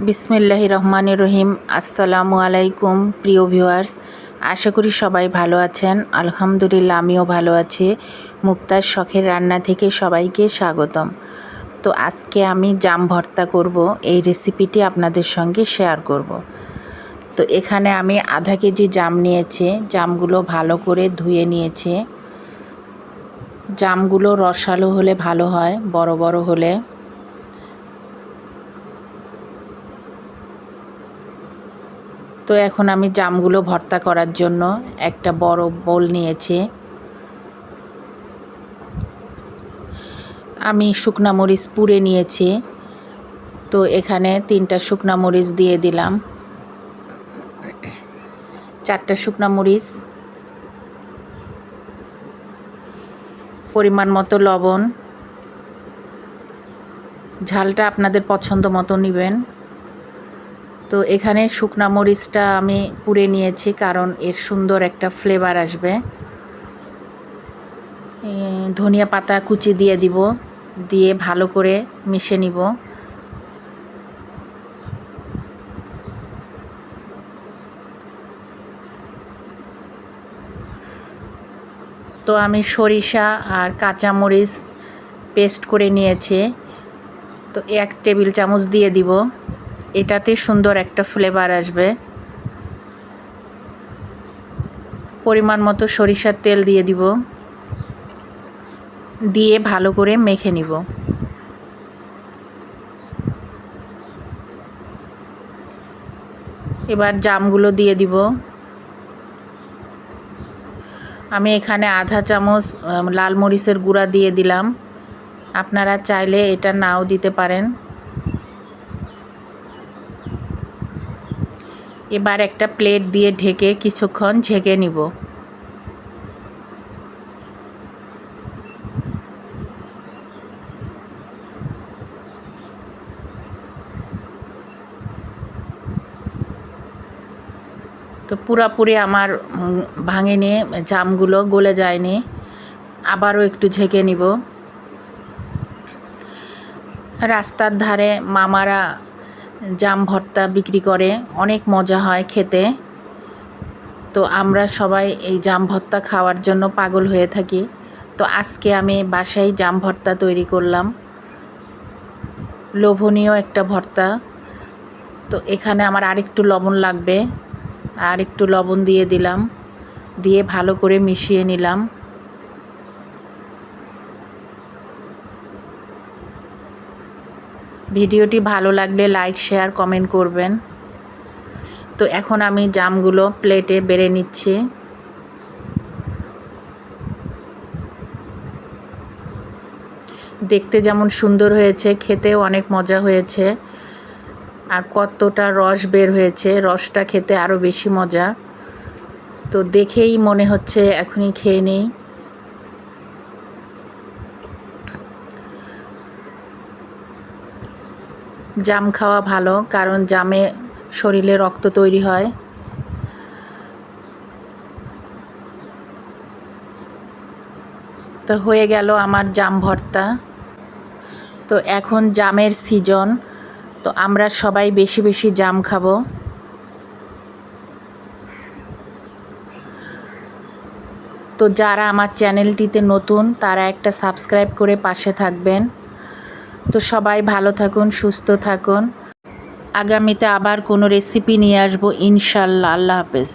বিসমিল্লাহির রহমানির রহিম। আসসালামু আলাইকুম প্রিয় ভিউয়ার্স, আশা করি সবাই ভালো আছেন। আলহামদুলিল্লাহ আমিও ভালো আছি। মুক্তার শখের রান্না থেকে সবাইকে স্বাগতম। তো আজকে আমি জাম ভর্তা করব, এই রেসিপিটি আপনাদের সঙ্গে শেয়ার করব। তো এখানে আমি আধা কেজি জাম নিয়েছি। জামগুলো ভালো করে ধুয়ে নিয়েছি। জামগুলো রসালো হলে ভালো হয়, বড় বড় হলে। তো এখন আমি জামগুলো ভর্তা করার জন্য একটা বড় বোল নিয়েছি। আমি শুকনা মরিচ পুড়ে নিয়েছি। তো এখানে 3টা শুকনা মরিচ দিয়ে দিলাম, 4টা শুকনা মরিচ, পরিমাণ মতো লবণ। ঝালটা আপনাদের পছন্দ মতো নেবেন। তো এখানে শুকনা মরিচটা আমি পুড়ে নিয়েছি কারণ এর সুন্দর একটা ফ্লেভার আসবে। ধনিয়া পাতা কুচি দিয়ে দিব, দিয়ে ভালো করে মিশে নিব। তো আমি সরিষা আর কাঁচা মরিচ পেস্ট করে নিয়েছি। তো 1 টেবিল চামচ দিয়ে দিব, এটাতে সুন্দর একটা ফ্লেভার আসবে। পরিমাণ মতো সরিষার তেল দিয়ে দিব, দিয়ে ভালো করে মেখে নিব। এবার জামগুলো দিয়ে দিব। আমি এখানে আধা চামচ লাল মরিচের গুঁড়া দিয়ে দিলাম, আপনারা চাইলে এটা নাও দিতে পারেন। এবার একটা প্লেট দিয়ে ঢেকে কিছুক্ষণ ঝেঁকে নিব। তো পুরাপুরি আমার ভাঙেনি, জামগুলো গলে যায়নি। আবারও একটু ঝেঁকে নিব। রাস্তার ধারে মামারা জাম ভর্তা বিক্রি করে, অনেক মজা হয় খেতে। তো আমরা সবাই এই জাম ভর্তা খাওয়ার জন্য পাগল হয়ে থাকি। তো আজকে আমি বাসায় জাম ভর্তা তৈরি করলাম, লোভনীয় একটা ভর্তা। তো এখানে আমার আরেকটু লবণ লাগবে, আর একটু লবণ দিয়ে দিলাম, দিয়ে ভালো করে মিশিয়ে নিলাম। ভিডিওটি ভালো লাগলে লাইক, শেয়ার, কমেন্ট করবেন। তো এখন আমি জামগুলো প্লেটে বেড়ে নিচ্ছি। দেখতে যেমন সুন্দর হয়েছে, খেতেও অনেক মজা হয়েছে। আর কতটা রস বের হয়েছে, রসটা খেতে আরও বেশি মজা। তো দেখেই মনে হচ্ছে এখনই খেয়ে নেই। জাম খাওয়া ভালো, কারণ জামে শরীরে রক্ত তৈরি হয়। তো হয়ে গেল আমার জাম ভর্তা। তো এখন জামের সিজন, তো আমরা সবাই বেশি বেশি জাম খাবো। তো যারা আমার চ্যানেলটিতে নতুন তারা একটা সাবস্ক্রাইব করে পাশে থাকবেন। তো সবাই ভালো থাকুন, সুস্থ থাকুন। আগামীতে আবার কোনো রেসিপি নিয়ে আসবো ইনশাল্লাহ। আল্লাহ হাফেজ।